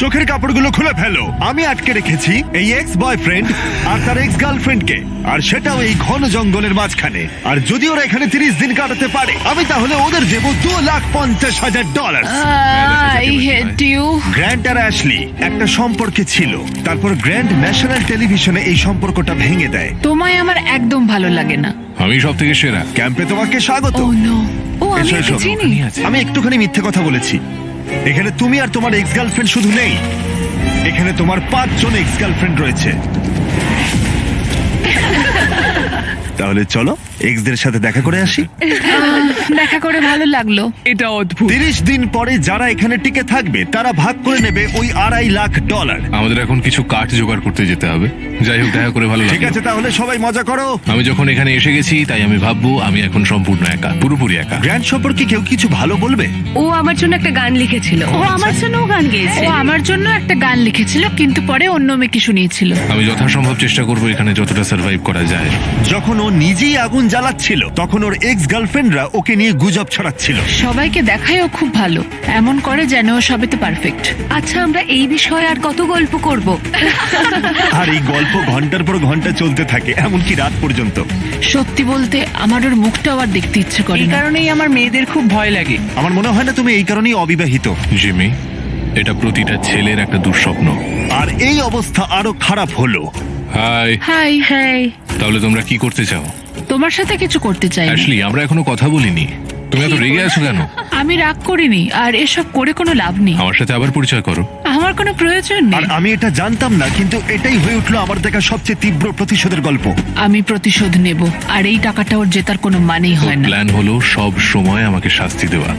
চোখের কাপড়গুলো খুলে ফেলো। আমি আটকে রেখেছি এই এক্স বয়ফ্রেন্ড আর তার এক্স গার্লফ্রেন্ডকে, আর সেটাও এই ঘন জঙ্গলের মাঝখানে। আর যদি ওরা এখানে 30 দিন কাটাতে পারে, আমি তাহলে ওদের দেবো $2,50,000। I hate you. গ্র্যান্ট আর অ্যাশলি একটা সম্পর্কে ছিল, তারপর গ্র্যান্ট ন্যাশনাল টেলিভিশনে এই সম্পর্কটা ভেঙে দেয়। তোমায় আমার একদম ভালো লাগে না। আমি সব থেকে সেরা। ক্যাম্পে তোমাকে স্বাগত। ও নো। ও আমি এসো, ওকে এসো। চিনি। আমি একটুখানি মিথ্যে কথা বলেছি। এখানে তুমি আর তোমার এক্স গার্লফ্রেন্ড শুধু নেই, এখানে তোমার 5 জন এক্স গার্লফ্রেন্ড রয়েছে। তাহলে চলো এক্সদের সাথে দেখা করে আসি। দেখা করে ভালো লাগলো। এটা অদ্ভুত। 30 দিন পরে যারা এখানে টিকে থাকবে তারা ভাগ করে নেবে ওই $2.5 লাখ। আমাদের এখন কিছু কাঠ জোগাড় করতে যেতে হবে। যাই হোক, দেখা করে ভালো ঠিক লাগলো। আছে, তাহলে সবাই মজা করো। আমি যখন এখানে এসে গেছি তাই আমি ভাববো আমি এখন সম্পূর্ণ একা, পুরোপুরি একা। গ্র্যান্ড সম্পর্কে কেউ কিছু ভালো বলবে? ও আমার জন্য একটা গান লিখেছিল। ও আমার জন্যও গান গেয়েছে। ও আমার জন্য একটা গান লিখেছিল, কিন্তু পরে অন্য মেয়েকে শুনিয়েছিল। আমি যথাসম্ভব চেষ্টা করবো এখানে যতটা সার্ভাইভ করা যায়। যখন ও নিজেই আগুন জ্বালাচ্ছিল তখন ওর এক্স গার্লফ্রেন্ডরা ওকে নিয়ে গুজব ছড়াচ্ছিল। সবাইকে দেখায় ও খুব ভালো, এমন করে যেন ও সবেতে পারফেক্ট। আচ্ছা, আমরা এই বিষয়ে আর কত গল্প করব? আর এই গল্প ঘন্টার পর ঘন্টা চলতে থাকে, এমনকি রাত পর্যন্ত। সত্যি বলতে আমার ওর মুখটা আবার দেখতে ইচ্ছে করে এই না। কারণেই আমার মেয়েদের খুব ভয় লাগে। আমার মনে হয় না তুমি এই কারণেই অবিবাহিত। জিমি, এটা প্রতিটা ছেলের একটা দুঃস্বপ্ন। আর এই অবস্থা আরো খারাপ হলো। হাই। High high. তাহলে তোমরা কি করতে চাও? তোমার সাথে কিছু করতে চাই না। অ্যাশলি, আমরা এখনো কথা বলিনি। তুমি এত রেগে আছো কেন? আমি রাগ করিনি, আর এসব করে কোনো লাভ নেই। আমার সাথে আবার পরিচয় করো। আমার কোনো প্রয়োজন আর নেই। আমি এটা জানতাম না, কিন্তু এটাই হয়ে উঠলো আমার দেখা সবচেয়ে তীব্র প্রতিশোধের গল্প। আমি প্রতিশোধ নেব, আর এই টাকাটা ওর জেতার কোনো মানেই হয় না। প্ল্যান হলো সব সময় আমাকে শাস্তি দেওয়া।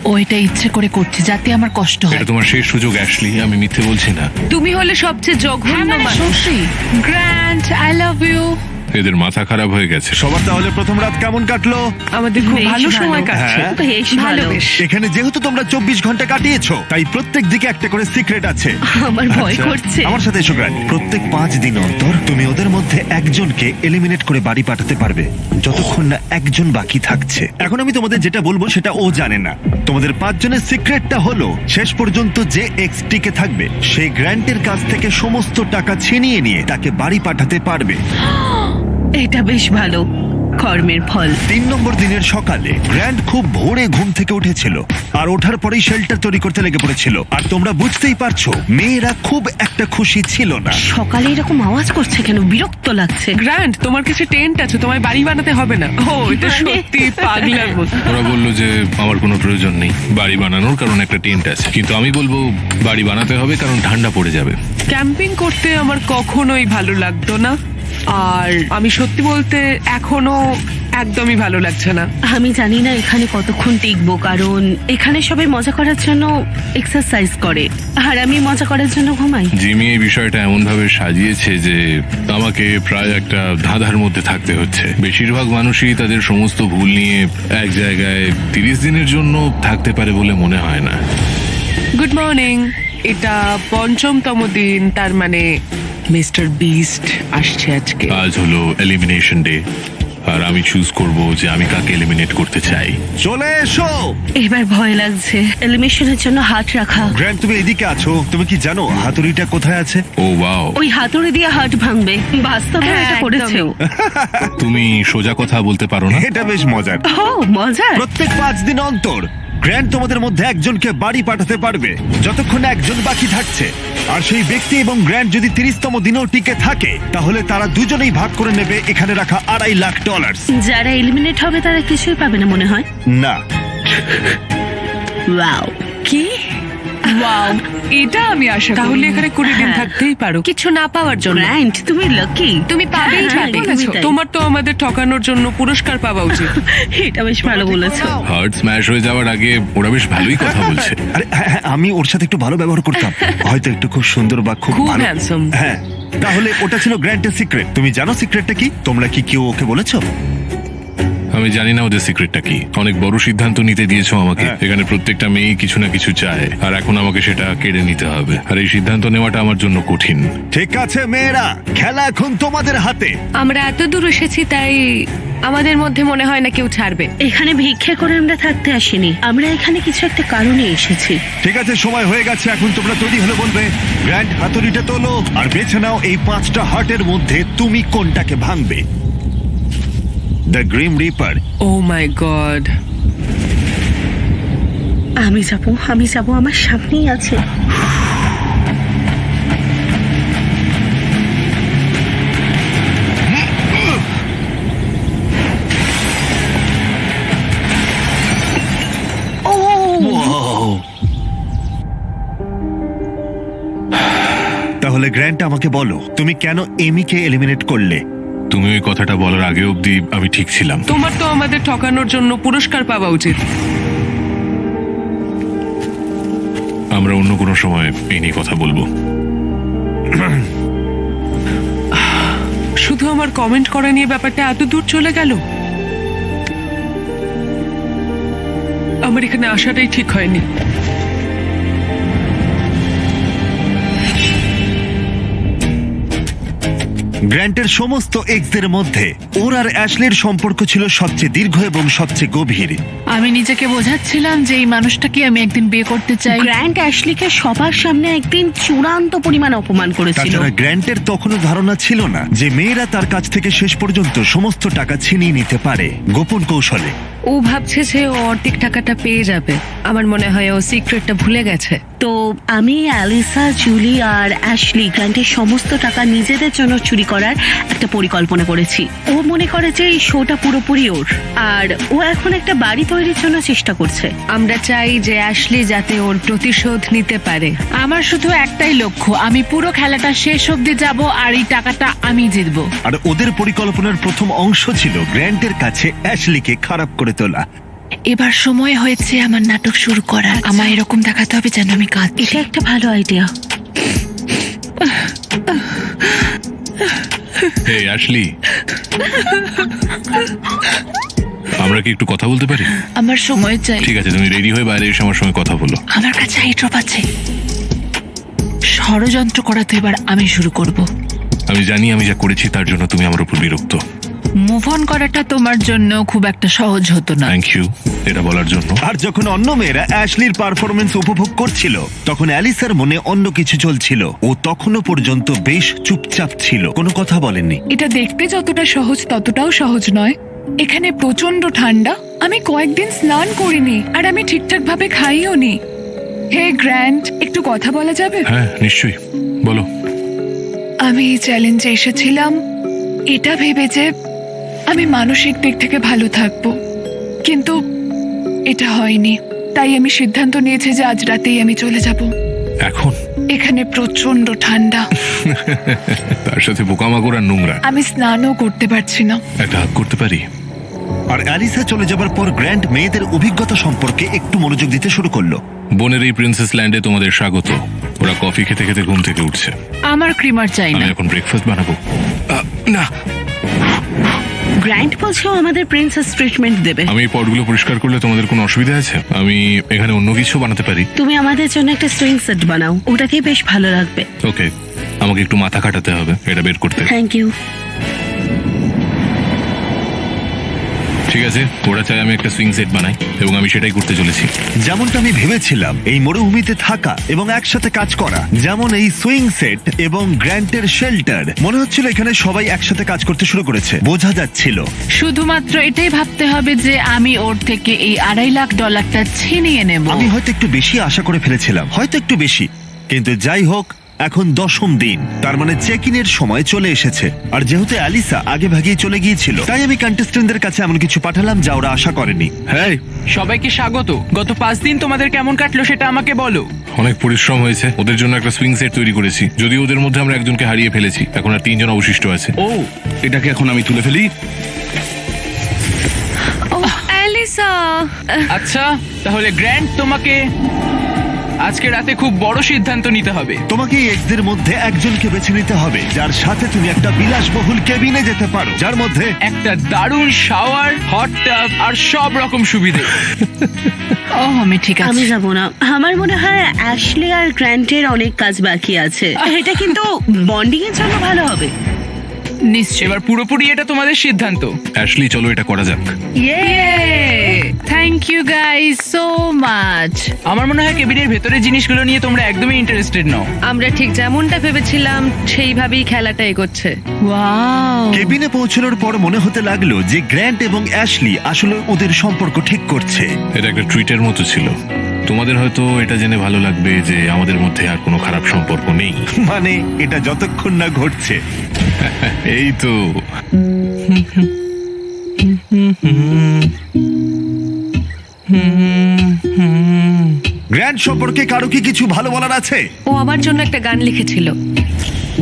ও এটা ইচ্ছে করে করছে যাতে আমার কষ্ট হয়। এটা তোমার শেষ সুযোগ অ্যাশলি, আমি মিথ্যে বলছি না। তুমি হলে সবচেয়ে জঘন্য মানুষ। Grant, I love you. এদের মাথা খারাপ হয়ে গেছে। সবার তাহলে প্রথম রাত কেমন কাটলো? আমাদের খুব বেশ ভালো সময় ভালো। কাটছে। হ্যাঁ। বেশ ভালো ভালো। বেশ। এখানে যেহেতু তোমরা 24 ঘন্টা কাটিয়েছো, তাই প্রত্যেক দিকে একটা করে সিক্রেট আছে। আমার ভয় আচ্ছা, করছে। আমার সাথে এসো গ্র্যান্ড। প্রত্যেক 5 দিন অন্তর তুমি ওদের মধ্যে একজনকে এলিমিনেট করে বাড়ি পাঠাতে পারবে, যতক্ষণ না একজন বাকি থাকছে। এখন আমি তোমাদের যেটা বলবো সেটা ও জানে না। তোমাদের 5 জনের সিক্রেটটা হলো, শেষ পর্যন্ত যে এক্স টিকে থাকবে সে গ্র্যান্টের কাছ থেকে সমস্ত টাকা ছিনিয়ে নিয়ে তাকে বাড়ি পাঠাতে পারবে। এটা বেশ ভালো কর্মের ফল। 3 নম্বর দিনের সকালে গ্র্যান্ড খুব ভোরে ঘুম থেকে উঠেছিল আর ওঠার পরেই শেল্টার তৈরি করতে লেগে পড়েছিল। আর তোমরা বুঝতেই পারছো মেয়েরা খুব একটা খুশি ছিল না। সকালে এরকম আওয়াজ করছে কেন? বিরক্ত লাগছে। গ্র্যান্ড, তোমার কাছে টেন্ট আছে, তোমায় বাড়ি বানাতে হবে না। ও, এটা সত্যি পাগলার মতো। ওরা বললো যে আমার কোনো প্রয়োজন নেই বাড়ি বানানোর, কারণ একটা টেন্ট আছে। কিন্তু আমি বলবো বাড়ি বানাতে হবে কারণ ঠান্ডা পড়ে যাবে। ক্যাম্পিং করতে আমার কখনোই ভালো লাগতো না, আর আমি সত্যি বলতে এখনো একদমই ভালো লাগছে না। আমি জানি না এখানে কতক্ষণ টিকবো, কারণ এখানে সবাই মজা করার জন্য এক্সারসাইজ করে, আর আমি মজা করার জন্য ঘুমাই। জিমি এই বিষয়টা এমন ভাবে সাজিয়েছে যে আমাকে প্রায় একটা ধাঁধার মধ্যে থাকতে হচ্ছে। বেশিরভাগ মানুষই তাদের সমস্ত ভুল নিয়ে এক জায়গায় 30 দিনের জন্য থাকতে পারে বলে মনে হয় না। Good morning. এটা 5ম দিন, তার মানে মিস্টার বিস্ট আসছে আজকে। আজ হলো এলিমিনেশন ডে, আর আমি চুজ করব যে আমি কাকে এলিমিনেট করতে চাই। চলে এসো এবার ভয় লাগছে। এলিমিনেশনের জন্য হাত রাখা। গ্র্যান্ড, তুমি এদিকে আছো। তুমি কি জানো হাতুড়িটা কোথায় আছে? ও ওয়াও, ওই হাতুড়ি দিয়ে হাত ভাঙবে। বাস্তবে হ্যাঁ, এটা করেছেও। তুমি সোজা কথা বলতে পারো না। এটা বেশ মজার। ও মজা। প্রত্যেক 5 দিন অন্তর গ্র্যান্ড তোমাদের মধ্যে একজনকে বাড়ি পাঠাতে পারবে যতক্ষণ না একজন বাকি থাকছে। আর সেই ব্যক্তি এবং গ্র্যান্ড যদি 30তম দিনও টিকে থাকে, তাহলে তারা দুজনেই ভাগ করে নেবে এখানে রাখা $2.5 লাখ। যারা এলিমিনেট হবে তারা কিছুই পাবে না মনে হয়। না, ওয়াও। কি? ওয়াও, এটা আমি আশা করি। তাহলে এখানে 20 দিন হ্যাঁ। থাকতেই পারো, কিছু না পাওয়ার জন্য। গ্র্যান্ড, তুমি লাকি। তুমি পাবেই হ্যাঁ, পাবে। একদমই তাই। তোমার তো আমাদের ঠকানোর জন্য পুরস্কার পাওয়া উচিত। এটা বেশ ভালো বলেছো। হার্ট স্ম্যাশ হয়ে যাওয়ার আগে ওরা বেশ ভালোই কথা বলছে। আরে হ্যাঁ, হ্যাঁ, আমি ওর সাথে একটু ভালো ব্যবহার করতাম, হয়তো একটু খুব সুন্দর বা খুব খুব ভালো। handsome। হ্যাঁ, তাহলে ওটা ছিল গ্র্যান্টের সিক্রেট। তুমি জানো সিক্রেটটা কি? তোমরা কি কেউ ওকে বলেছো? আমি জানি না ওদের সিক্রেটটা কি। অনেক বড় সিদ্ধান্ত নিতে দিয়েছো আমাকে। এখানে প্রত্যেকটা মেয়ে কিছু না কিছু চায়, আর এখন আমাকে সেটা কেড়ে নিতে হবে। আর এই সিদ্ধান্ত নেওয়াটা আমার জন্য কঠিন। ঠিক আছে মেয়েরা, খেলা এখন তোমাদের হাতে। আমরা এত দূর এসেছি, তাই আমাদের মধ্যে মনে হয় না কেউ ছাড়বে। এখানে ভিক্ষা করে আমরা থাকতে আসিনি, আমরা এখানে কিছু একটা কারণে এসেছি। ঠিক আছে, সময় হয়ে গেছে, এখন তোমরা তৈরি হলে বলবে। গ্র্যান্ড হাতুড়িটা তোলো আর বেছে নাও এই 5টা হার্টের মধ্যে তুমি কোনটাকে ভাঙবে। The grim reaper. Oh my God, আমি যাব, আমার সামনেই আছে। তাহলে গ্র্যান্ড আমাকে বলো, তুমি কেন এমিকে এলিমিনেট করলে? তুমি ওই কথাটা বলার আগে অবধি আমি ঠিক ছিলাম। তোমার তো আমাদের ঠকানোর জন্য পুরস্কার পাওয়া উচিত। আমরা অন্য কোনো সময় এই নিয়ে কথা বলবো। শুধু আমার কমেন্ট করা নিয়ে ব্যাপারটা এত দূর চলে গেল। আমার এখানে আসাটাই ঠিক হয়নি। গ্র্যান্টের সমস্ত এক্সদের মধ্যে ওর আর অ্যাশলির সম্পর্ক ছিল সবচেয়ে দীর্ঘ এবং সবচেয়ে গভীর। আমি নিজেকে বোঝাচ্ছিলাম যে এই মানুষটাকে আমি একদিন বিয়ে করতে চাই। গ্র্যান্ড অ্যাশলিকে সবার সামনে একদিন চূড়ান্ত পরিমাণ অপমান করেছিল। তাছাড়া গ্র্যান্টের তখনও ধারণা ছিল না যে মেয়েরা তার কাছ থেকে শেষ পর্যন্ত সমস্ত টাকা ছিনিয়ে নিতে পারে গোপন কৌশলে। ও ভাবছে যে ও অর্ধেক টাকাটা পেয়ে যাবে। আমার মনে হয় ও সিক্রেটটা ভুলে গেছে। তো আমি, অ্যালিসা, জুলি আর অ্যাশলি গ্র্যান্টের সমস্ত টাকা নিজেদের জন্য চুরি করার একটা পরিকল্পনা করেছি। ও মনে করে যে এই শোটা পুরোপুরি ওর, আর ও এখন একটা বাড়ি তৈরির জন্য চেষ্টা করছে। আমরা চাই যে অ্যাশলি যাতে ওর প্রতিশোধ নিতে পারে। আমার শুধু একটাই লক্ষ্য, আমি পুরো খেলাটা শেষ অবধি যাব আর এই টাকাটা আমি জিতবো। আর ওদের পরিকল্পনার প্রথম অংশ ছিল গ্র্যান্টের কাছে অ্যাশলিকে খারাপ করে তোলা। এবার সময় হয়েছে আমার নাটক শুরু করার। আমায় এরকম দেখাতে হবে যেন আমি কাঁদছি। এটা একটা ভালো আইডিয়া। এই অ্যাশলি, আমরা কি একটু কথা বলতে পারি? আমার সময় চাই। ঠিক আছে, তুমি রেডি হয়ে বাইরে এসে আমার সঙ্গে কথা বলো। আমার কাছে আই ড্রপ আছে। ষড়যন্ত্র করা তো এবার আমি শুরু করব। আমি জানি আমি যা করেছি তার জন্য তুমি আমার উপর বিরক্ত। মুভ অন করাটা তোমার জন্য খুব একটা সহজ হতো না। থ্যাংক ইউ এটা বলার জন্য। আর যখন অন্য মেয়েরা অ্যাশলির পারফরমেন্স উপভোগ করছিল, তখন অ্যালিসার মনে অন্য কিছু চলছিল। ও তখনও পর্যন্ত বেশ চুপচাপ ছিল, কোনো কথা বলেনি। এটা দেখতে যতটা সহজ ততটাও সহজ নয়। এখানে প্রচন্ড ঠান্ডা, আমি কয়েকদিন স্নান করিনি, আর আমি ঠিকঠাক ভাবে খাইও নি। হে গ্র্যান্ড, একটু কথা বলা যাবে? হ্যাঁ নিশ্চয়ই, বলো। আমি এই চ্যালেঞ্জে এসেছিলাম এটা ভেবে যে আমি মানসিক দিক থেকে ভালো থাকবো, কিন্তু এটা হয়নি। তাই আমি সিদ্ধান্ত নিয়েছি যে আজ রাতেই আমি চলে যাব। এখন এখানে প্রচন্ড ঠান্ডা, তার সাথে পোকামাকড় আর নোংরা। আমি স্নানও করতে পারছি না। একটা হাত করতে পারি? আর অ্যালিসা চলে যাবার পর গ্র্যান্ট মেয়েদের অভিজ্ঞতা সম্পর্কে একটু মনোযোগ দিতে শুরু করলো। বনের এই প্রিন্সেস ল্যান্ডে তোমাদের স্বাগত। ওরা কফি খেতে খেতে ঘুম থেকে উঠছে। আমার ক্রিমার চাই আমি না। এখন ব্রেকফাস্ট বানাবো। না, গ্র্যান্ট বলছেও আমাদের প্রিন্সেস ট্রিটমেন্ট দেবে। আমি এই পটগুলো পরিষ্কার করলে তোমাদের কোনো অসুবিধা আছে? আমি এখানে অন্য কিছু বানাতে পারি। তুমি আমাদের জন্য একটা সুইং সেট বানাও, ওটাকেই বেশ ভালো লাগবে। ওকে, আমাকে একটু মাথা খাটাতে হবে এটা বের করতে। Thank you. ঠিক আছে, ওরা চাই আমি একটা সুইং সেট বানাই এবং আমি সেটাই করতে চলেছি। যেমনটা আমি ভেবেছিলাম, এই মরুভূমিতে থাকা এবং একসাথে কাজ করা, যেমন এই সুইং সেট এবং গ্র্যান্টের শেল্টার, মনে হচ্ছিল এখানে সবাই একসাথে কাজ করতে শুরু করেছে। বোঝা যাচ্ছিল। শুধুমাত্র এটাই ভাবতে হবে যে আমি ওর থেকে এই $2.5 লাখ ছিনিয়ে নেব। আমি হয়তো একটু বেশি আশা করে ফেলেছিলাম, হয়তো একটু বেশি, কিন্তু যাই হোক, এখন 10ম দিন, তার মানে চেক ইনের সময় চলে এসেছে। আর যেহেতু অ্যালিসা আগে ভাগেই চলে গিয়েছিল, তাই আমি কন্টেস্টেন্টদের কাছে এমন কিছু পাঠালাম যা ওরা আশা করেনি। হ্যাঁ, সবাইকে স্বাগত। গত 5 দিন তোমাদের কেমন কাটলো সেটা আমাকে বলো। অনেক পরিশ্রম হয়েছে, ওদের জন্য একটা সুইং সেট তৈরি করেছি। যদিও ওদের মধ্যে আমরা একজনকে হারিয়ে ফেলেছি, এখন আর 3 জন অবশিষ্ট আছে। ও, এটাকে এখন আমি তুলে ফেলি। ও অ্যালিসা, আচ্ছা, তাহলে গ্র্যান্ড তোমাকে আজকে রাতে খুব বড় সিদ্ধান্ত নিতে হবে। তোমাকে এই এক্সদের মধ্যে একজনকে বেছে নিতে হবে যার সাথে তুমি একটা বিলাসবহুল কেবিনে যেতে পারো, যার মধ্যে একটা দারুণ শাওয়ার, হট টাব আর সব রকম সুবিধে। ও আমি ঠিক আমি আছে। যাব না। আমার মনে হয় অ্যাশলি আর গ্র্যান্টের অনেক কাজ বাকি আছে। এটা কিন্তু বন্ডিং এর জন্য ভালো হবে। নিশ্চয়ই। এবার পুরোপুরি এটা তোমাদের সিদ্ধান্ত। অ্যাশলি চলো এটা করা যাক। Thank you guys so much. আমার মনে হয় কেবিনের ভেতরের জিনিসগুলো নিয়ে তোমরা একদমই ইন্টারেস্টেড নও। আমরা ঠিক যেমনটা ভেবেছিলাম সেইভাবেই খেলাটা এগোচ্ছে। ওয়াও। কেবিনে পৌঁছানোর পর মনে হতে লাগলো যে গ্র্যান্ট এবং অ্যাশলি আসলে ওদের সম্পর্ক ঠিক করছে। এটা একটা ট্রিটের মতো ছিল। তোমাদের হয়তো এটা জেনে ভালো লাগবে যে আমাদের মধ্যে আর কোনো খারাপ সম্পর্ক নেই। মানে এটা যতক্ষণ না ঘটছে। এই তো। গ্র্যান্ট সম্পর্কে কারো কি কিছু ভালো বলার আছে? ও আমার জন্য একটা গান লিখেছিল।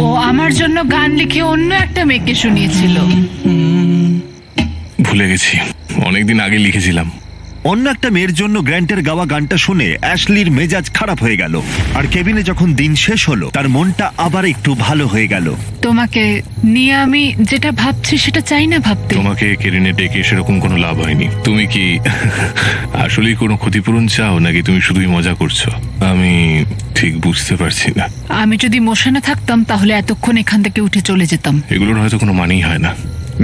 ও আমার জন্য গান লিখে অন্য একটা মেয়েকে শুনিয়েছিল। ভুলে গেছি, অনেকদিন আগে লিখেছিলাম। অন্য একটা মেয়ের জন্য গ্র্যান্টের গাওয়া গানটা শুনে অ্যাশলির মেজাজ খারাপ হয়ে গেল, আর কেবিনে যখন দিন শেষ হলো তার মনটা আবার একটু ভালো হয়ে গেল। তোমাকে নিয়ে আমি যেটা ভাবছি সেটা চাই না ভাবতে। তোমাকে কেরিনে ডেকে সেরকম কোনো লাভ হয়নি। তুমি কি আসলেই কোনো ক্ষতিপূরণ চাও নাকি তুমি শুধুই মজা করছো? আমি ঠিক বুঝতে পারছি না। আমি যদি মোশনে থাকতাম তাহলে এতক্ষণ এখান থেকে উঠে চলে যেতাম। এগুলোর হয়তো কোনো মানেই হয় না।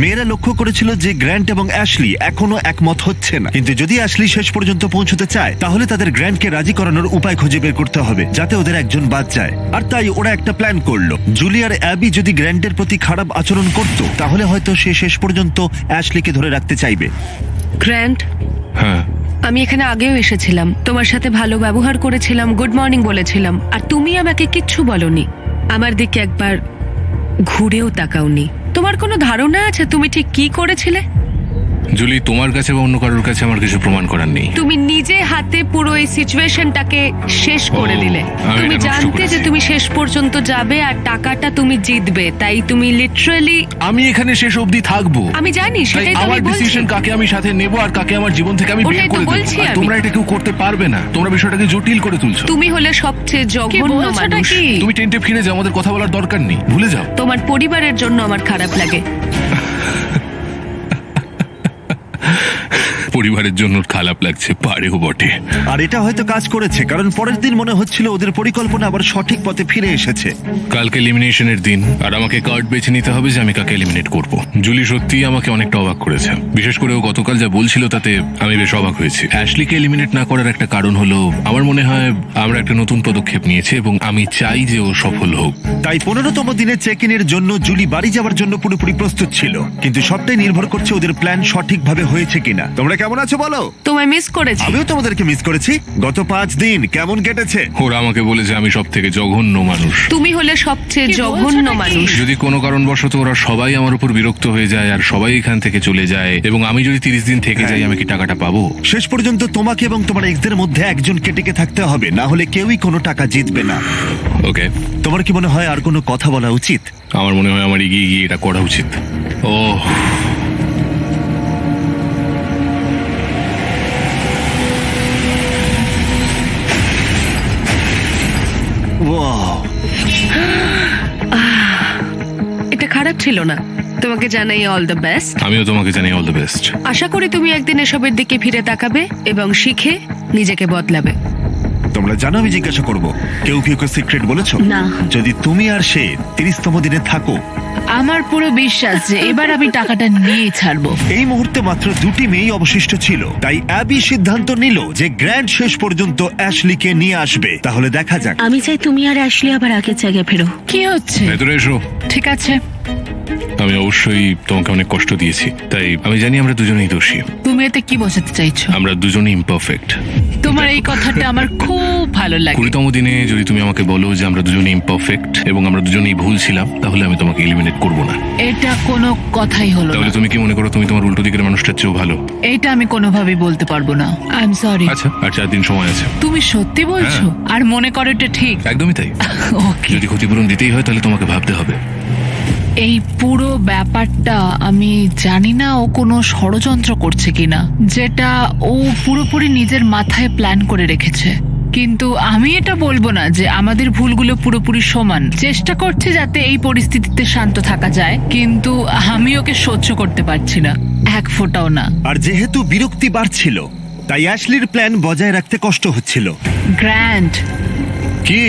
মেয়েরা লক্ষ্য করেছিল যে গ্র্যান্ট এবং অ্যাশলি এখনো একমত হচ্ছে না, কিন্তু যদি অ্যাশলি শেষ পর্যন্ত পৌঁছতে চায় তাহলে তাদের গ্র্যান্টকে রাজি করানোর উপায় খুঁজে বের করতে হবে যাতে ওদের একজন বাদ যায়। আর তাই ওরা একটা প্ল্যান করলো। জুলি আর অ্যাবি যদি গ্র্যান্টের প্রতি খারাপ আচরণ করত তাহলে হয়তো সে শেষ পর্যন্ত অ্যাশলিকে ধরে রাখতে চাইবে। গ্র্যান্ট, হ্যাঁ, আমি এখানে আগেও এসেছিলাম, তোমার সাথে ভালো ব্যবহার করেছিলাম, গুড মর্নিং বলেছিলাম, আর তুমি আমাকে কিচ্ছু বলনি। আমার দিকে একবার ঘুরেও তাকাওনি। তোমার কোনো ধারণা আছে তুমি ঠিক কি করেছিলে? জুলি, তোমার কাছে বা অন্য কারোর কাছে আমার কিছু প্রমাণ করার নেই। তুমি নিজে হাতে পুরো এই সিচুয়েশনটাকে শেষ করে ও, দিলে। আমি তুমি এটা নষ্ট জানতে যে করেছি। তুমি শেষ পর্যন্ত যাবে আর টাকাটা তুমি জিতবে, তাই তুমি লিটারালি। আমি এখানে শেষ অবধি থাকবো। আমি জানি, তাই সেটাই তো আমার আমি বলছি। ডিসিশন কাকে আমি সাথে নেব আর কাকে আমার জীবন থেকে আমি বের ওটাই তো করে দেব। বলছি আর আমি। তোমরা এটা কেউ করতে পারবে না। তোমরা বিষয়টাকে জটিল করে তুলছো। তুমি হলে সবচেয়ে জঘন্য বলছোটা মানুষ। কি? তুমি টেন্টে ফিরে যাও, আমাদের কথা বলার দরকার নেই, ভুলে যাও। তোমার পরিবারের জন্য আমার খারাপ লাগে। পরিবারের জন্য খারাপ লাগছে, পারেও বটে। আর এটা হয়তো কাজ করেছে, কারণ পরের দিন মনে হচ্ছিল ওদের পরিকল্পনা আবার সঠিক পথে ফিরে এসেছে। কালকে এলিমিনেশনের দিন, আর আমাকে কার্ড বেছে নিতে হবে যে আমি কাকে এলিমিনেট করব। জুলি সত্যিই আমাকে অনেকটা অবাক করেছে, বিশেষ করে ও গতকাল যা বলছিল তাতে আমি বেশ অবাক হয়েছি। অ্যাশলিকে এলিমিনেট না করার একটা কারণ হলো আমার মনে হয় আমরা একটা নতুন পদক্ষেপ নিয়েছি এবং আমি চাই যে ও সফল হোক। তাই 15তম দিনে চেক ইনের জন্য জুলি বাড়ি যাওয়ার জন্য পুরোপুরি প্রস্তুত ছিল, কিন্তু সবটাই নির্ভর করছে ওদের প্ল্যান সঠিকভাবে হয়েছে কিনা। তোমরা কেমন আছো বলো? তোমায় মিস করেছি। আমিও তোমাদেরকে মিস করেছি। গত 5 দিন কেমন কেটেছে? ওরা আমাকে বলেছে আমি সব থেকে জঘন্য মানুষ। তুমি হলে সবচেয়ে কি জঘন্য বলছো নাকি? মানুষ। যদি কোনো কারণবশত ওরা সবাই আমার উপর বিরক্ত হয়ে যায় আর সবাই এখান থেকে চলে যায় এবং আমি যদি 30 দিন থেকে যাই, আমি কি টাকাটা পাবো? শেষ পর্যন্ত তোমাকে এবং তোমার এক্সদের মধ্যে একজনকে টিকে থাকতে হবে, না হলে কেউই কোনো টাকা জিতবে না। ওকে, তোমার কি মনে হয় আর কোনো কথা বলা উচিত? আমার মনে হয় আমার এগিয়ে গিয়ে এটা করা উচিত। ও ওয়াও, এটা খারাপ ছিল না। তোমাকে জানাই অল দ্য বেস্ট। আমিও তোমাকে জানাই অল দ্য বেস্ট। আশা করি তুমি একদিন এসবের দিকে ফিরে তাকাবে এবং শিখে নিজেকে বদলাবে। তোমরা জানো আমি জিজ্ঞাসা করব, কেউ কি ওকে সিক্রেট বলেছো? না। যদি তুমি আর সে 30তম দিনে থাকো, আমার পুরো বিশ্বাস যে এবার আমি টাকাটা নিয়েই ছাড়বো। এই মুহূর্তে মাত্র 2টি মেয়েই অবশিষ্ট ছিল, তাই অ্যাবি সিদ্ধান্ত নিল যে গ্র্যান্ড শেষ পর্যন্ত অ্যাশলিকে নিয়ে আসবে। তাহলে দেখা যাক। আমি চাই তুমি আর অ্যাশলি আবার আগের জায়গায় ফেরো। কি হচ্ছে? ভেতরে এসো। ঠিক আছে, আমি অবশ্যই তোমাকে অনেক কষ্ট দিয়েছি, তাই আমি জানি আমরা দুজনেই দোষী। তুমি এতে কি বোঝাতে চাইছো? আমরা দুজনেই ইমপারফেক্ট। তোমার এই কথাটা আমার খুব ভালো লাগে। 20তম দিনে যদি তুমি আমাকে বলো যে আমরা দুজনেই ইমপারফেক্ট এবং আমরা দুজনেই ভুল ছিলাম, তাহলে আমি তোমাকে এলিমিনেট করব না। এটা কোনো কথাই হলো তাহলে না। তুমি কি মনে করো তুমি তোমার উল্টো দিকের মানুষটার চেয়েও ভালো? এটা আমি কোনোভাবেই বলতে পারবো না। I am sorry. আচ্ছা, আর 4 দিন সময় আছে। তুমি সত্যি বলছো? আর মনে করো এটা ঠিক? একদমই তাই। ওকে। যদি ক্ষতিপূরণ দিতেই হয় তাহলে তোমাকে ভাবতে হবে। এই পুরো ব্যাপারটা আমি জানি না ও কোনো ষড়যন্ত্র করছে কিনা, যেটা ও পুরোপুরি নিজের মাথায় প্ল্যান করে রেখেছে। কিন্তু আমি এটা বলবো না যে আমাদের ভুলগুলো পুরোপুরি সমান। চেষ্টা করছে যাতে এই পরিস্থিতিতে শান্ত থাকা যায়, কিন্তু আমি ওকে সহ্য করতে পারছি না, এক ফোঁটাও না। আর যেহেতু বিরক্তি বাড়ছিল তাই অ্যাশলির প্ল্যান বজায় রাখতে কষ্ট হচ্ছিল। গ্র্যান্ড, কি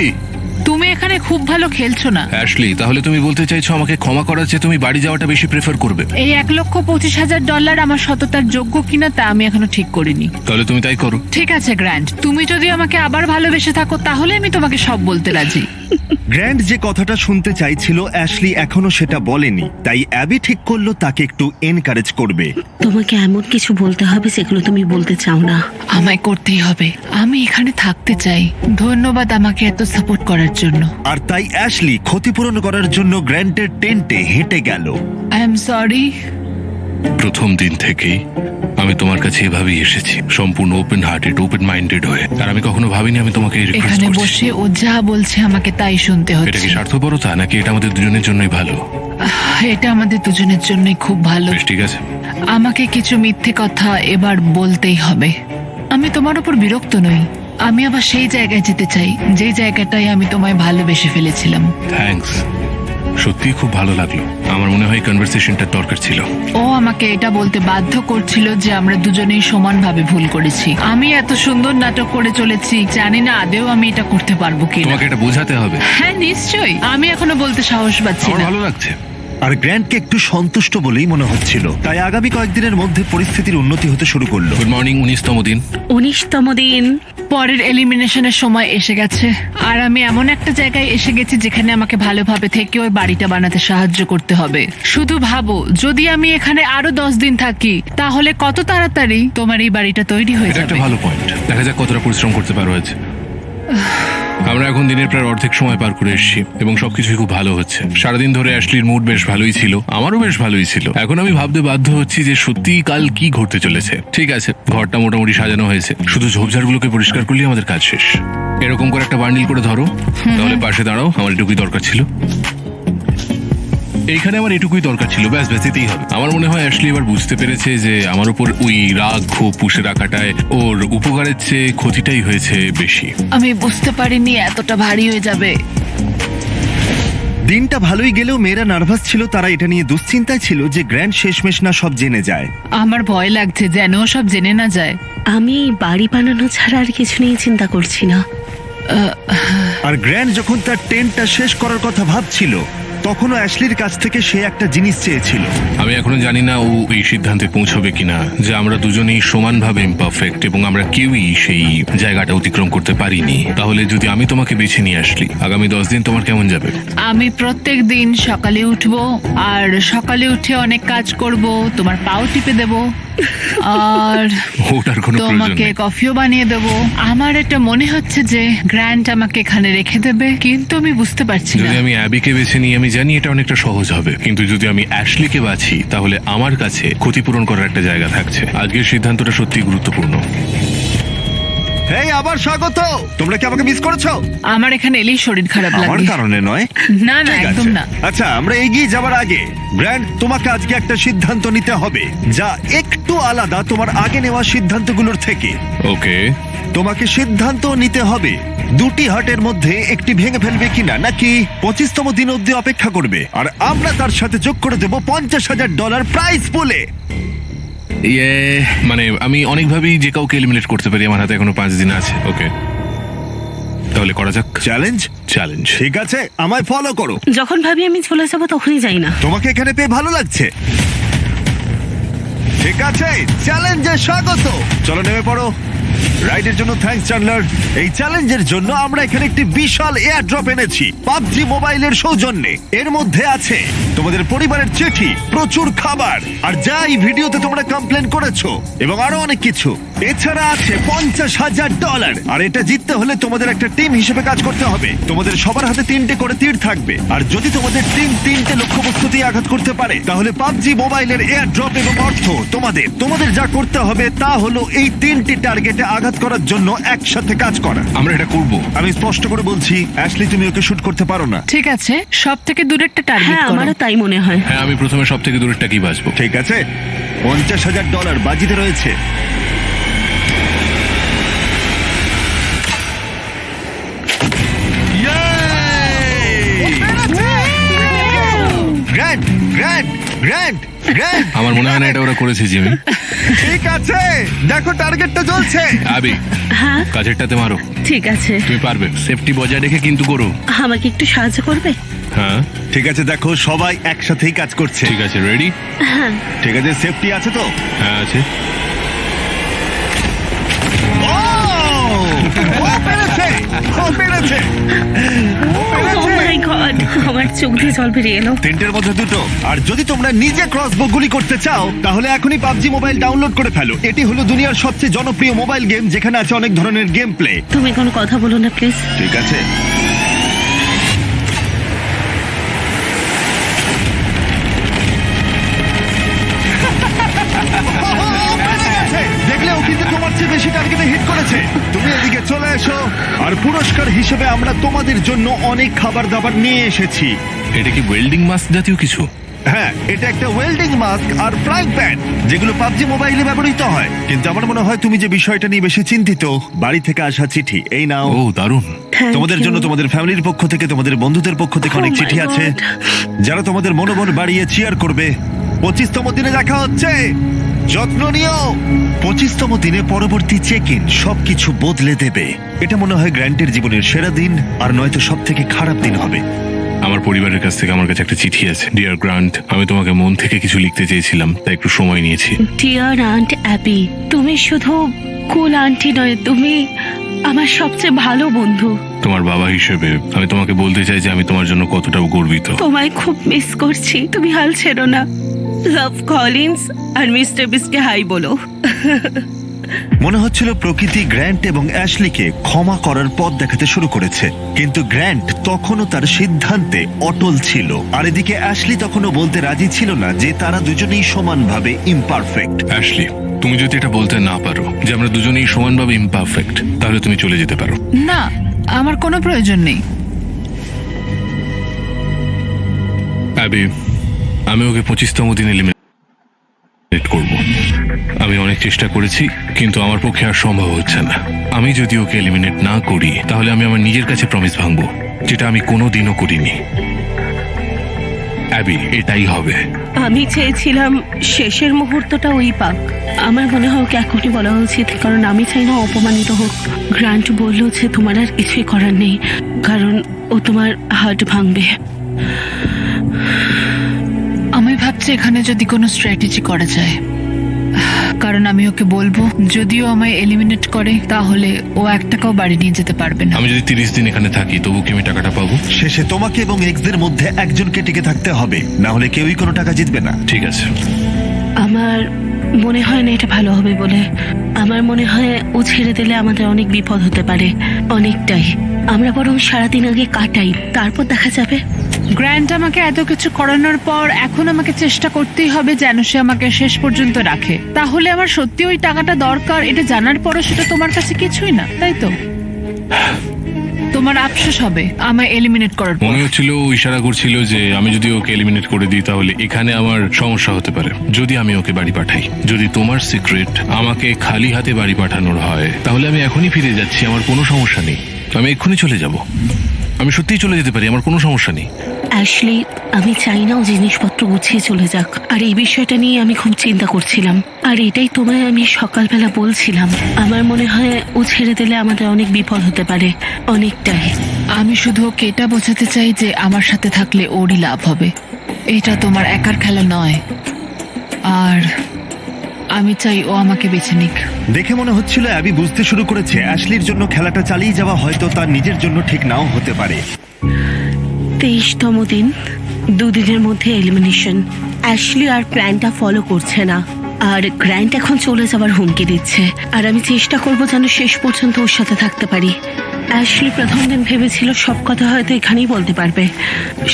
তুমি এখানে খুব ভালো খেলছো না। অ্যাশলি, তাহলে তুমি বলতে চাইছো আমাকে ক্ষমা করার চেয়ে তুমি বাড়ি যাওয়াটা বেশি প্রেফার করবে? এই $1,25,000 আমার সততার যোগ্য কিনা তা আমি এখনো ঠিক করিনি। তাহলে তুমি তাই করো। ঠিক আছে গ্র্যান্ড, তুমি যদি আমাকে আবার ভালোবেসে থাকো তাহলে আমি তোমাকে সব বলতে রাজি। গ্র্যান্ড যে কথাটা শুনতে চাইছিল অ্যাশলি এখনো সেটা বলেনি, তাই অ্যাবি ঠিক করলো তাকে একটু এনকারেজ করবে। তোমাকে এমন কিছু বলতে হবে যেগুলো তুমি বলতে চাও না। আমায় করতেই হবে, আমি এখানে থাকতে চাই। ধন্যবাদ আমাকে এত সাপোর্ট করার জন্য। আর তাই অ্যাশলি ক্ষতিপূরণ করার জন্য গ্র্যান্টের টেন্টে হেঁটে গেল। I am sorry. প্রথম দিন থেকেই আমি তোমার কাছে এভাবেই এসেছি, সম্পূর্ণ ওপেন হার্টেড, ওপেন মাইন্ডেড হয়ে। আর আমি কখনো ভাবিনি আমি তোমাকে রিকোয়েস্ট এখানে করছি। বসে ও যা বলছে আমাকে তাই শুনতে এটা হচ্ছে। কি স্বার্থপরতা নাকি এটা আমাদের দুজনের জন্যই ভালো? এটা আমাদের দুজনের জন্যই খুব ভালো। বেশ, ঠিক আছে। আমাকে কিছু মিথ্যে কথা এবার বলতেই হবে। আমি তোমার উপর বিরক্ত নই, আমি আবার সেই জায়গায় যেতে চাই যে জায়গাটায় আমি তোমায় ভালোবেসে ফেলেছিলাম। থ্যাঙ্কস, সত্যি খুব ভালো লাগলো। আমার মনে হয় কনভারসেশনটা দরকার ছিল। ও আমাকে এটা বলতে বাধ্য করছিল যে আমরা দুজনেই সমানভাবে ভুল করেছি। আমি এত সুন্দর নাটক করে চলেছি, জানি না আদেও আমি এটা করতে পারবো কিনা। তোমাকে এটা বোঝাতে হবে। হ্যাঁ নিশ্চয়ই, আমি এখনো বলতে সাহস পাচ্ছি আমার না। ভালো লাগছে। আর গ্র্যান্টকে একটু সন্তুষ্ট বলেই মনে হচ্ছিল, তাই আগামী কয়েকদিনের মধ্যে পরিস্থিতির উন্নতি হতে শুরু করলো। গুড মর্নিং, 19তম দিন। 19তম দিন। পরের এলিমিনেশনের সময় এসে গেছে, আর আমি এমন একটা জায়গায় এসে গেছি যেখানে আমাকে ভালোভাবে থেকে ওই বাড়িটা বানাতে সাহায্য করতে হবে। শুধু ভাবো, যদি আমি এখানে আরো 10 দিন থাকি তাহলে কত তাড়াতাড়ি তোমার এই বাড়িটা তৈরি হয়ে এটা যাবে। একটা ভালো পয়েন্ট। দেখা যাক কতটা পরিশ্রম করতে পারো আজ। আমরা এখন দিনের প্রায় অর্ধেক সময় পার করে এসেছি এবং সবকিছুই খুব ভালো হচ্ছে। সারাদিন ধরে অ্যাশলির মুড বেশ ভালোই ছিল, আমারও বেশ ভালোই ছিল। এখন আমি ভাবতে বাধ্য হচ্ছি যে সত্যি কাল কি ঘটতে চলেছে। ঠিক আছে, ঘরটা মোটামুটি সাজানো হয়েছে, শুধু ঝোপঝাড়গুলোকে পরিষ্কার করলেই আমাদের কাজ শেষ। এরকম করে একটা বান্ডিল করে ধরো, তাহলে পাশে দাঁড়াও। আমার এটুকুই দরকার ছিল, এইখানে আমার এটুকুই দরকার ছিল, ব্যাস ব্যাস, এতেই হবে। আমার মনে হয় অ্যাশলি এবার বুঝতে পেরেছে যে আমার উপর ওই রাগ ক্ষোভ পুষে রাখাটায় ওর উপকারের চেয়ে ক্ষতিটাই হয়েছে বেশি। আমি বুঝতে পারিনি এতটা ভারী হয়ে যাবে। দিনটা ভালোই গেলেও মেয়েরা নার্ভাস ছিল, তারা এটা নিয়ে দুশ্চিন্তায় ছিল যে গ্র্যান্ড শেষমেশ না সব জেনে যায়। আমার ভয় লাগছে যেন ও সব জেনে না যায়। আমি বাড়ি বানানো ছাড়া আর কিছু নিয়ে চিন্তা করছি না। আর গ্র্যান্ড যখন তার টেন্টটা শেষ করার কথা ভাবছিল তখনও অ্যাশলির কাছ থেকে সে একটা জিনিস চেয়েছিল। আমি এখনো জানি না ও এই সিদ্ধান্তে পৌঁছবে কিনা যে আমরা দুজনেই সমানভাবে ইমপারফেক্ট এবং আমরা কেউই সেই জায়গাটা অতিক্রম করতে পারিনি। তাহলে যদি আমি তোমাকে বেছে নিয়ে আসলি, আগামী 10 দিন তোমার কেমন যাবে? আমি প্রত্যেক দিন সকালে উঠবো, আর সকালে উঠে অনেক কাজ করব, তোমার পাও টিপে দেব, আর ওটার কোনো প্রয়োজন তোমাকে নেই। কফিও বানিয়ে দেব। আমার এটা মনে হচ্ছে যে গ্র্যান্ড আমাকে এখানে রেখে দেবে, কিন্তু আমি বুঝতে পারছি না। যদি আমি অ্যাবিকে বেছে নিই, আমি জানি এটা অনেকটা সহজ হবে, কিন্তু যদি আমি অ্যাশলিকে বাছি তাহলে আমার কাছে ক্ষতিপূরণ করার একটা জায়গা থাকছে। আজকের সিদ্ধান্তটা সত্যিই গুরুত্বপূর্ণ। হেই, আবার স্বাগত। তোমরা কি আমাকে মিস করেছো? আমার এখানে এলেই শরীর খারাপ আমার লাগে। কারণে নয়। না না, ঠিক একদম আছে। না। আচ্ছা, আমরা এগিয়ে যাওয়ার আগে গ্র্যান্ড, তোমাকে আজকে একটা সিদ্ধান্ত নিতে হবে যা একটু আলাদা তোমার আগে নেওয়া সিদ্ধান্তগুলোর থেকে। ওকে, তোমাকে সিদ্ধান্ত নিতে হবে দুটি হাটের মধ্যে একটি ভেঙে ফেলবে কিনা, নাকি 25তম দিন অব্দি অপেক্ষা করবে। আর আমরা তার সাথে যোগ করে দেবো $50,000 প্রাইজ পুলে। ইয়ে, মানে আমি অনেকভাবেই যে কাউকে এলিমিনেট করতে পারি। আমার হাতে এখনো 5 দিন আছে। ওকে, তাহলে করা যাক। চ্যালেঞ্জ? চ্যালেঞ্জ। ঠিক আছে, আমায় ফলো করো। যখন ভাবি আমি চলে যাবো তখনই যাই না। তোমাকে এখানে পেয়ে ভালো লাগছে? ঠিক আছে, চ্যালেঞ্জে স্বাগত। চলো নেমে পড়ো। রাইডের জন্য থ্যাঙ্কস চ্যান্ডলার। এই চ্যালেঞ্জের জন্য আমরা এখানে একটি বিশাল এয়ার ড্রপ এনেছি পাবজি মোবাইলের সৌজন্যে। এর মধ্যে আছে তোমাদের পরিবারের চিঠি, প্রচুর খাবার, আর যা এই ভিডিওতে তোমরা কমপ্লেন করেছো, এবং আরো অনেক কিছু। এছাড়া আছে $50,000। আর এটা জিততে হলে তোমাদের একটা টিম হিসেবে কাজ করতে হবে। তোমাদের সবার হাতে 3টে করে তীর থাকবে, আর যদি তোমাদের টিম 3টে লক্ষ্যবস্তুতেই আঘাত করতে পারে তাহলে পাবজি মোবাইলের এয়ার ড্রপ এবং অর্থ তোমাদের যা করতে হবে তা হলো এই 3টি টার্গেটে আঘাত করার জন্য একসাথে কাজ করা। আমরা এটা করব। আমি স্পষ্ট করে বলছি, অ্যাশলি, তুমি ওকে শুট করতে পারো না। ঠিক আছে, সব থেকে দূরেরটা টার্গেট হ্যাঁ, করো। আমারও তাই মনে হয়। হ্যাঁ, আমি প্রথমে সব থেকে দূরেরটা কি বাঁচবো। ঠিক আছে, $50,000 বাজিতে রয়েছে। গ্র্যান্ড গ্র্যান্ড আমার মনে হয় না এটা ওরা করেছে জিমি। ঠিক আছে, দেখো টার্গেটটা জ্বলছে। আবি, হ্যাঁ কাছেরটাতে মারো। ঠিক আছে, তুমি পারবে, সেফটি বজায় রেখে কিন্তু করো। আমাকে একটু সাহায্য করবে? হ্যাঁ ঠিক আছে, দেখো সবাই একসাথেই কাজ করছে। ঠিক আছে, রেডি? হ্যাঁ। ঠিক আছে, সেফটি আছে তো? হ্যাঁ আছে। ও! ও পেরেছে! ও পেরেছে! ও Oh পেরেছে! my God! আমার চোখ দিয়ে জল বেরিয়ে এলো। তিনটের মধ্যে দুটো। আর যদি তোমরা নিজে ক্রসবো গুলি করতে চাও তাহলে এখনই পাবজি মোবাইল ডাউনলোড করে ফেলো। এটি হলো দুনিয়ার সবচেয়ে জনপ্রিয় মোবাইল গেম, যেখানে আছে অনেক ধরনের গেম প্লে। তুমি কোনো কথা বলো না প্লিজ। ঠিক আছে, দেখলে ও কিন্তু তোমার চেয়ে বেশি টার্গেটে হিট করেছে। তুমি এদিকে চলে এসো, আর পুরস্কার হিসেবে আমরা তোমাদের জন্য অনেক খাবার দাবার নিয়ে এসেছি। এটা কি ওয়েল্ডিং মাস্ক জাতীয় কিছু? হ্যাঁ, এটা একটা ওয়েল্ডিং মাস্ক আর ফ্রাইং প্যান, যেগুলো পাবজি মোবাইলে ব্যবহৃত হয়। কিন্তু আমার মনে হয় তুমি যে বিষয়টা নিয়ে বেশি চিন্তিত, বাড়ি থেকে আসা চিঠি, এই নাও। ও দারুণ। Thank তোমাদের you. জন্য তোমাদের ফ্যামিলির পক্ষ থেকে, তোমাদের বন্ধুদের পক্ষ থেকে Oh অনেক my চিঠি আছে, God. যারা তোমাদের মনোবল বাড়িয়ে চিয়ার করবে। 25তম দিনে দেখা হচ্ছে, যত্ন নিও। 25তম দিনে পরবর্তী চেক ইন সবকিছু বদলে দেবে। এটা মনে হয় গ্র্যান্টের জীবনের সেরা দিন, আর নয়তো সব থেকে খারাপ দিন হবে। আমার পরিবারের কাছ থেকে আমার কাছে একটা চিঠি আছে। ডিয়ার গ্রান্ট, আমি তোমাকে মন থেকে কিছু লিখতে চেয়েছিলাম, তাই একটু সময় নিয়েছি। ডিয়ার আন্ট অ্যাবি, তুমি শুধু কুল আন্টি নয়, তুমি আমার সবচেয়ে ভালো বন্ধু। তোমার বাবা হিসেবে আমি তোমাকে বলতে চাই যে আমি তোমার জন্য কতটা গর্বিত। তোমায় খুব মিস করছি, তুমি হাল ছেড়ো না। লাভ কলিন্স, আর মিস্টার বিস্টকে হাই বলো। মনে হচ্ছিল প্রকৃতি গ্র্যান্ট এবং অ্যাশলিকে ক্ষমা করার পথ দেখাতে শুরু করেছে, কিন্তু গ্র্যান্ট তখনও তার সিদ্ধান্তে অটল ছিল। আর এদিকে অ্যাশলি তখনও বলতে রাজি ছিল না যে তারা দুজনেই সমানভাবে ইমপারফেক্ট। অ্যাশলি, তুমি যদি এটা বলতে না পারো যে আমরা দুজনেই সমানভাবে ইমপারফেক্ট, তাহলে তুমি চলে যেতে পারো। না, আমার কোনো প্রয়োজন নেই। অ্যাবি, আমি ওকে 25তম দিনে এলিমিনেট করব। আমি অনেক চেষ্টা করেছি, কিন্তু আমার পক্ষে আর সম্ভব হচ্ছে না। আমি যদি ওকে এলিমিনেট না করি, তাহলে আমি আমার নিজের কাছে প্রমিস ভাঙবো, যেটা আমি কোনোদিনও করিনি। অ্যাবি, এটাই হবে। আমি চেয়েছিলাম শেষের মুহূর্তটা ওই পাক। আমার মনে হয় ওকে এখনই বলা উচিত, কারণ আমি চাই না অপমানিত হোক। গ্রান্ট বলল যে তোমার আর কিছুই করার নেই, কারণ ও তোমার হার্ট ভাঙবে। আমি ভাবছি এখানে যদি কোনো স্ট্র্যাটেজি করা যায়, কারণ আমি ওকে বলবো যদিও আমায় এলিমিনেট করে তাহলে ও 1 টাকাও বাড়ি নিয়ে যেতে পারবে না। আমি যদি 30 দিন এখানে থাকি, তবু কি আমি টাকাটা পাবো? শেষে তোমাকে এবং এক্সদের মধ্যে একজনকে টিকে থাকতে হবে, না হলে কেউই কোনো টাকা জিতবে না। ঠিক আছে। আমার মনে হয় না এটা ভালো হবে বলে। আমার মনে হয় ও ছেড়ে দিলে আমাদের অনেক বিপদ হতে পারে, অনেকটাই। আমরা বরং সারাদিন আগে কাটাই, তারপর দেখা যাবে। গ্র্যান্ট আমাকে এত কিছু করানোর পর এখন আমাকে চেষ্টা করতেই হবে যেন সে আমাকে শেষ পর্যন্ত রাখে। তাহলে আমার সত্যি ওই টাকাটা দরকার, এটা জানার পরও সেটা তোমার কাছে কিছুই না, তাই তো? তোমার আফসোস হবে আমায় এলিমিনেট করার পর। মনে হচ্ছিল ও ইশারা করছিল যে আমি যদি ওকে এলিমিনেট করে দিই, তাহলে এখানে আমার সমস্যা হতে পারে যদি আমি ওকে বাড়ি পাঠাই। যদি তোমার সিক্রেট আমাকে খালি হাতে বাড়ি পাঠানোর হয়, তাহলে আমি এখনই ফিরে যাচ্ছি, আমার কোনো সমস্যা নেই। আমি এক্ষুনি চলে যাব, আমি সত্যিই চলে যেতে পারি, আমার কোনো সমস্যা নেই। অ্যাশলি, আমি চাই না ও জিনিসপত্র গুছিয়ে চলে যাক, আর এই বিষয়টা নিয়ে আমি খুব চিন্তা করছিলাম। আর এটাই তোমায় আমি সকালবেলা বলছিলাম। আমার মনে হয় ও ছেড়ে দিলে আমাদের অনেক বিপদ হতে পারে, অনেকটাই। আমি শুধু ওকে এটা বোঝাতে চাই যে আমার সাথে থাকলে ওরই লাভ হবে, এটা তোমার একার খেলা নয়। আর আমি চাই ও আমাকে বেছে নিক। দেখে মনে হচ্ছিল অ্যাবি বুঝতে শুরু করেছে অ্যাশলির জন্য খেলাটা চালিয়ে যাওয়া হয়তো তার নিজের জন্য ঠিক নাও হতে পারে। 23তম দিন, 2 দিনের মধ্যে এলিমিনেশন। অ্যাশলি আর প্ল্যানটা ফলো করছে না, আর গ্র্যান্ট এখন চলে যাওয়ার হুমকি দিচ্ছে। আর আমি চেষ্টা করবো যেন শেষ পর্যন্ত ওর সাথে থাকতে পারি। অ্যাশলি প্রথম দিন ভেবেছিল সব কথা হয়তো এখানেই বলতে পারবে,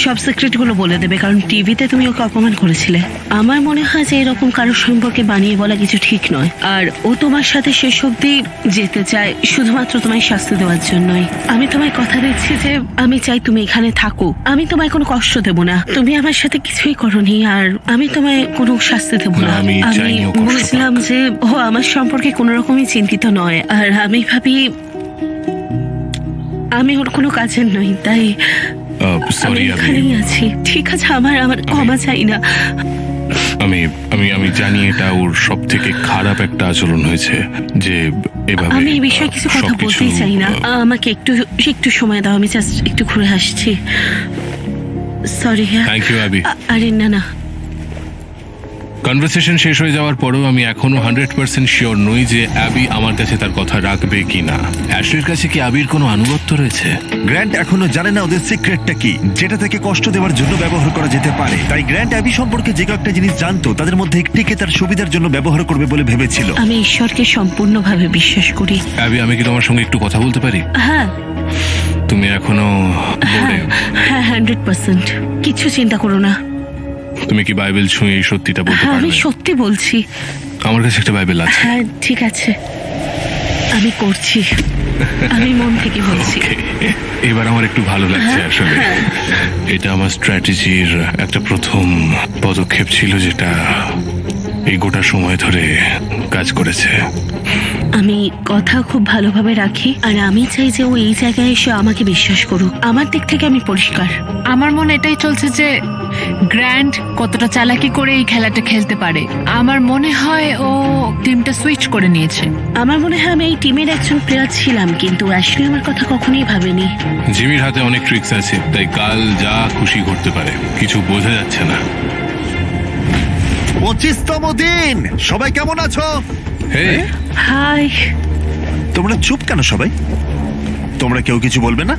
সব সিক্রেটগুলো বলে দেবে, কারণ টিভিতে তুমি ওকে অপমান করেছিলে। আমার মনে হয় যে এরকম কারোর সম্পর্কে বানিয়ে বলা কিছু ঠিক নয়। আর ও তোমার সাথে শেষ অবধি যেতে চায় শুধুমাত্র তোমায় শাস্তি দেওয়ার জন্যই। আমি তোমায় কথা দিচ্ছি যে আমি চাই তুমি এখানে থাকো, আমি তোমায় কোনো কষ্ট দেবো না। তুমি আমার সাথে কিছুই করোনি, আর আমি তোমায় কোনো শাস্তি দেবো না। না, আমি আমি চাইনিও কষ্ট পাও। বুঝলাম যে ও আমার সম্পর্কে কোনো রকমই চিন্তিত নয়, আর আমি ভাবি আমি ওর কোনো কাজের নই, তাই আমি সরি অ্যাবি, এখানেই আছি। ঠিক আছে, আমার ক্ষমা চাই না। আমি আমি আমি জানি এটা ওর সব থেকে খারাপ একটা আচরণ হয়েছে, যে এভাবে আমি এই বিষয়ে কিছু কথা সবকিছু, বলতেই চাই না। আমাকে একটু একটু সময় দাও, আমি জাস্ট একটু ঘুরে আসছি। সরি। Thank you Abby. আরে না না, কনভারসেশন শেষ হয়ে যাওয়ার পরেও আমি এখনো 100% শিওর নই যে অ্যাবি আমার কাছে তার কথা রাখবে কিনা। অ্যাশলির কাছে কি অ্যাবির কোনো আনুগত্য রয়েছে? গ্র্যান্ট এখনো জানে না ওদের সিক্রেটটা কি, যেটা থেকে কষ্ট দেওয়ার জন্য ব্যবহার করা যেতে পারে। তাই গ্র্যান্ট অ্যাবি সম্পর্কে যে কয়েকটা জিনিস জানতো তাদের মধ্যে একটিকে তার সুবিধার জন্য ব্যবহার করবে বলে ভেবেছিল। আমি ঈশ্বরকে সম্পূর্ণভাবে বিশ্বাস করি। অ্যাবি, আমি কি তোমার সঙ্গে একটু কথা বলতে পারি? হ্যাঁ তুমি এখনো বোর্ডে? হ্যাঁ 100%। কিছু চিন্তা করো না। তুমি কি বাইবেল ছুঁয়ে এই সত্যিটা বলতে হ্যাঁ আমি পারবে? সত্যি বলছি। আমার কাছে একটা বাইবেল আছে। হ্যাঁ ঠিক আছে, আমি করছি। আমি মন থেকে বলছি। Okay, এবার আমার একটু ভালো লাগছে আসলে। এটা আমার স্ট্র্যাটেজির একটা প্রথম পদক্ষেপ ছিল, যেটা এই গোটা সময় ধরে কাজ করেছে। আমি কথা খুব ভালোভাবে রাখি, আর আমি চাই যে ও এই জায়গায় এসে আমাকে বিশ্বাস করুক। আমার দিক থেকে আমি পরিষ্কার। আমার মনে এটাই চলছে যে গ্র্যান্ড কতটা চালাকি করে এই খেলাটা খেলতে পারে। আমার মনে হয় ও টিমটা সুইচ করে নিয়েছে। আমার মনে হয় আমি এই টিমের একজন প্লেয়ার ছিলাম, কিন্তু অ্যাশলি আমার কথা কখনোই ভাবেনি। জিমির হাতে অনেক ট্রিক্স আছে, তাই কাল যা খুশি করতে পারে, কিছু বোঝা যাচ্ছে না। 25তম দিন, সবাই কেমন আছো? হে, হাই। তোমরা চুপ কেন সবাই? তোমরা কেউ কিছু বলবে না?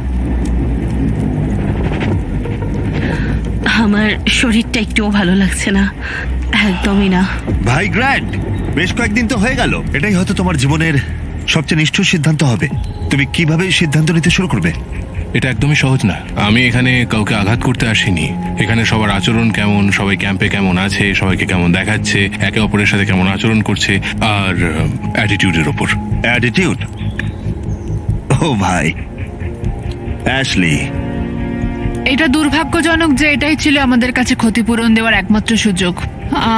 আমার শরীরটা একটুও ভালো লাগছে না, একদমই না। ভাই গ্র্যান্ড, বেশ কয়েকদিন তো হয়ে গেল। এটাই হয়তো তোমার জীবনের সবচেয়ে নিষ্ঠুর সিদ্ধান্ত হবে। তুমি কিভাবে সিদ্ধান্ত নিতে শুরু করবে? এটা একদমই সহজ না। আমি এখানে কাউকে আঘাত করতে আসিনি। এখানে সবার আচরণ কেমন, সবাই ক্যাম্পে কেমন আছে, সবাইকে কেমন দেখাচ্ছে, একে অপরের সাথে কেমন আচরণ করছে, আর অ্যাটিটিউডের ওপর। অ্যাটিটিউড? ও ভাই, অ্যাশলি, এটা দুর্ভাগ্যজনক যে এটাই ছিল আমাদের কাছে ক্ষতিপূরণ দেওয়ার একমাত্র সুযোগ।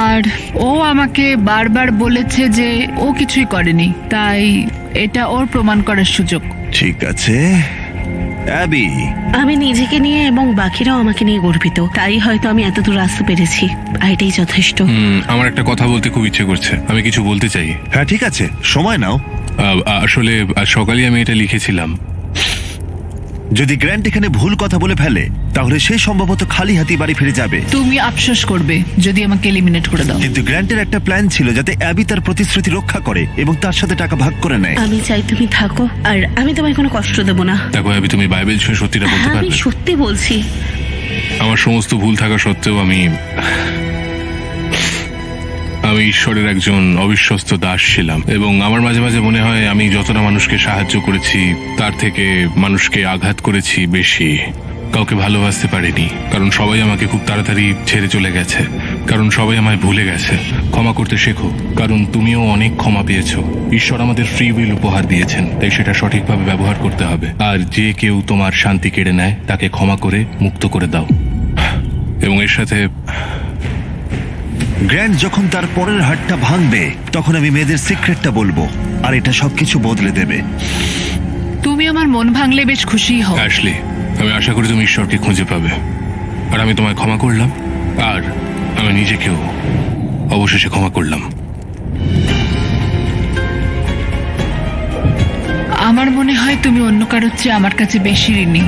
আর ও আমাকে বারবার বলেছে যে ও কিছুই করেনি, তাই এটা ওর প্রমাণ করার সুযোগ। ঠিক আছে অ্যাবি। আমি নিজেকে নিয়ে এবং বাকিরাও আমাকে নিয়ে গর্বিত, তাই হয়তো আমি এত দূর আসতে পেরেছি। আর এটাই যথেষ্ট। আমার একটা কথা বলতে খুব ইচ্ছে করছে, আমি কিছু বলতে চাই। হ্যাঁ ঠিক আছে, সময় নাও। আসলে আজ সকালে আমি এটা লিখেছিলাম। যদি গ্র্যান্ট এখানে ভুল কথা বলে ফেলে, তাহলে সে সম্ভবত খালি হাতি বাড়ি ফিরে যাবে। তুমি আফসোস করবে যদি আমাকে এলিমিনেট করে দাও। কিন্তু গ্র্যান্টের একটা প্ল্যান ছিল যাতে অ্যাবি তার প্রতিশ্রুতি রক্ষা করে এবং তার সাথে টাকা ভাগ করে নেয়। আমি চাই তুমি থাকো, আর আমি তোমায় কোনো কষ্ট দেবো না। দেখো অ্যাবি, তুমি বাইবেল ছুঁয়ে সত্যিটা বলতে হ্যাঁ আমি পারবে? সত্যি বলছি। আমার সমস্ত ভুল থাকা সত্ত্বেও আমি ঈশ্বরের একজন অবিশ্বস্ত দাস ছিলাম, এবং আমার মাঝে মাঝে মনে হয় আমি যতটা মানুষকে সাহায্য করেছি তার থেকে মানুষকে আঘাত করেছি বেশি। কাউকে ভালোবাসতে পারিনি, কারণ সবাই আমাকে খুব তাড়াতাড়ি ছেড়ে চলে গেছে, কারণ সবাই আমায় ভুলে গেছে। ক্ষমা করতে শেখো, কারণ তুমিও অনেক ক্ষমা পেয়েছো। ঈশ্বর আমাদের ফ্রি উইল উপহার দিয়েছেন, তাই সেটা সঠিকভাবে ব্যবহার করতে হবে। আর যে কেউ তোমার শান্তি কেড়ে নেয় তাকে ক্ষমা করে মুক্ত করে দাও। এবং এর সাথে গ্র্যান্ট যখন তার পরের হাতটা ভাঙবে, তখন আমি মেয়েদের সিক্রেটটা বলবো, আর এটা সবকিছু বদলে দেবে। তুমি আমার মন ভাঙলে বেশ খুশি হও। অ্যাশলি, আমি আশা করি তুমি ঈশ্বরকে খুঁজে পাবে। আর আমি তোমায় ক্ষমা করলাম, আর আমি নিজেকেও অবশেষে ক্ষমা করলাম। আমার মনে হয় তুমি অন্য কারোর চেয়ে আমার কাছে বেশি ঋণী।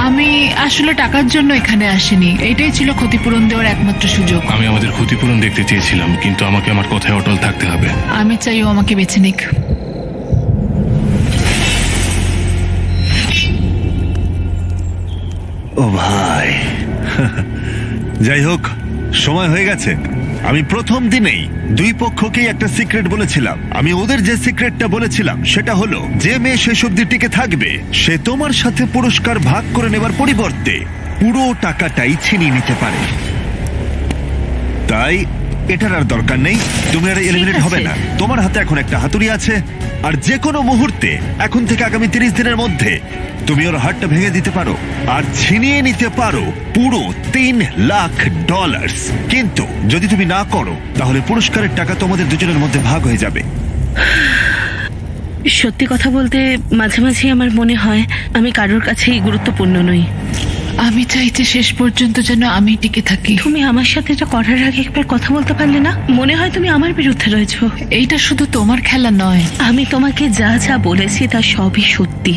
আমি আসলে টাকার জন্য এখানে আসিনি, এটাই ছিল ক্ষতিপূরণ দেওয়ার একমাত্র সুযোগ। আমি আমাদের ক্ষতিপূরণ দেখতে চেয়েছিলাম, কিন্তু আমাকে আমার কথায় অটল থাকতে হবে। আমি চাই ও আমাকে বেছে নিক। ও ভাই, যাই হোক, সময় হয়ে গেছে। আমি প্রথম দিনেই দুই পক্ষকেই একটা সিক্রেট বলেছিলাম। আমি ওদের যে সিক্রেটটা বলেছিলাম সেটা হলো, যে মেয়ে শেষ অবধি টিকে থাকবে সে তোমার সাথে পুরস্কার ভাগ করে নেবার পরিবর্তে পুরো টাকাটাই ছিনিয়ে নিতে পারে। তাই এটার আর দরকার নেই, তুমি আর এলিমিনেট আছে। হবে না। তোমার হাতে এখন একটা হাতুড়ি আছে, আর যে কোনো মুহূর্তে এখন থেকে আগামী 30 দিনের মধ্যে তুমি ওর হাতটা ভেঙে দিতে পারো আর ছিনিয়ে নিতে পারো পুরো $3 লাখ। কিন্তু যদি তুমি না করো, তাহলে পুরস্কারের টাকা তোমাদের দুজনের মধ্যে ভাগ হয়ে যাবে। সত্যি কথা বলতে মাঝে মাঝে আমার মনে হয় আমি কারোর কাছেই গুরুত্বপূর্ণ নই। আমি চাইছি শেষ পর্যন্ত যেন আমি টিকে থাকি। তুমি আমার সাথে এটা করার আগে একবার কথা বলতে পারলে না? মনে হয় তুমি আমার বিরুদ্ধে রয়েছো। এইটা শুধু তোমার খেলা নয়। আমি তোমাকে যা যা বলেছি তা সবই সত্যি।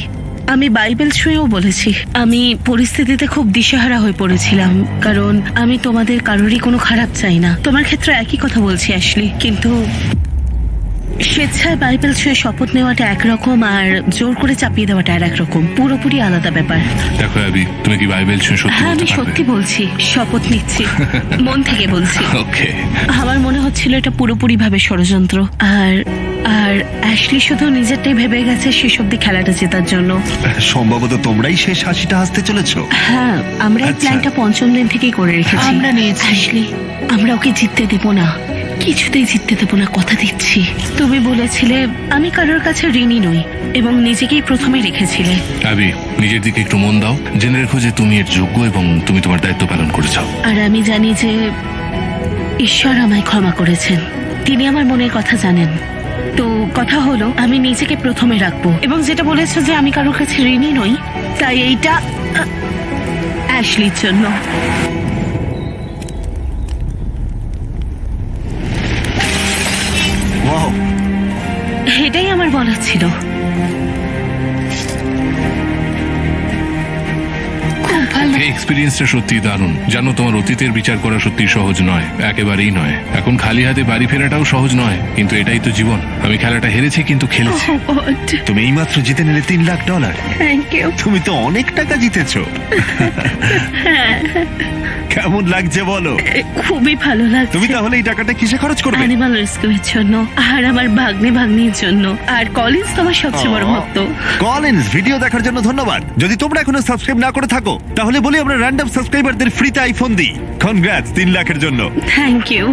আমি বাইবেল ছুঁয়েও বলেছি। আমি পরিস্থিতিতে খুব দিশেহারা হয়ে পড়েছিলাম, কারণ আমি তোমাদের কারোরই কোনো খারাপ চাই না। তোমার ক্ষেত্রে একই কথা বলছি অ্যাশলি, কিন্তু স্বেচ্ছায় বাইবেল ছুঁয়ে শপথ নেওয়াটা একরকম, আর জোর করে চাপিয়ে দেওয়াটা আর একরকম, পুরোপুরি আলাদা ব্যাপার। দেখো অ্যাবি, তুমি কি বাইবেল ছুঁয়ে সত্যি হ্যাঁ, আমি বলতে সত্যি পারবে? বলছি, শপথ নিচ্ছি, মন থেকে বলছি। ওকে। আমার মনে হচ্ছিল এটা পুরোপুরি ভাবে ষড়যন্ত্র, আর আর অ্যাশলি শুধু নিজেরটাই ভেবে গেছে শেষ অব্দি খেলাটা জেতার জন্য। সম্ভবত তোমরাই শেষ হাসিটা হাসতে চলেছো। হ্যাঁ, আমরা এই আচ্ছা। প্ল্যানটা পঞ্চম দিন থেকেই করে রেখেছি। আমরা নিয়েছি। অ্যাশলি, আমরা ওকে জিততে দেব না, কিছুতেই জিততে দেব না, কথা দিচ্ছি। তুমি বলেছিলে আমি কারোর কাছে ঋণী নই, এবং নিজেকেই প্রথমে রেখেছিলে। অ্যাবি, নিজের দিকে একটু মন দাও। জেনে রেখো যে তুমি এর যোগ্য এবং তুমি তোমার দায়িত্ব পালন করেছো। আর আমি জানি যে ঈশ্বর আমায় ক্ষমা করেছেন, তিনি আমার মনের কথা জানেন। তো কথা হলো, আমি নিজেকে প্রথমে রাখবো, এবং যেটা বলেছো যে আমি কারোর কাছে ঋণী নই, তাই এইটা অ্যাশলির জন্য। ওয়াও, এটাই আমার বলার ছিল। খুব ভালো। এই এক্সপিরিয়েন্সটা সত্যি দারুণ। জানো, তোমার অতীতের বিচার করা সত্যি সহজ নয়, একেবারেই নয়। এখন খালি হাতে বাড়ি ফেরাটাও সহজ নয়, কিন্তু এটাই তো জীবন। আমি খেলাটা হেরেছি, কিন্তু খেলেছি। তুমি এইমাত্র জিতে নিলে $3 লাখ। Thank you. তুমি তো অনেক টাকা জিতেছো। কেমন লাগছে বলো? খুবই ভালো লাগছে। তুমি তাহলে এই টাকাটা কিসে খরচ করবে? অ্যানিমাল রেস্কিউয়ের জন্য, আর আমার ভাগ্নির জন্য, আর কলিন্স তোমার সবচেয়ে বড় ভক্ত। কলিন্স, ভিডিও দেখার জন্য ধন্যবাদ। যদি তোমরা এখনো সাবস্ক্রাইব না করে থাকো, তাহলে বলি আমরা র্যান্ডম সাবস্ক্রাইবারদের ফ্রিতে আইফোন দিই। কনগ্রাটস 3 লাখের জন্য। Thank you.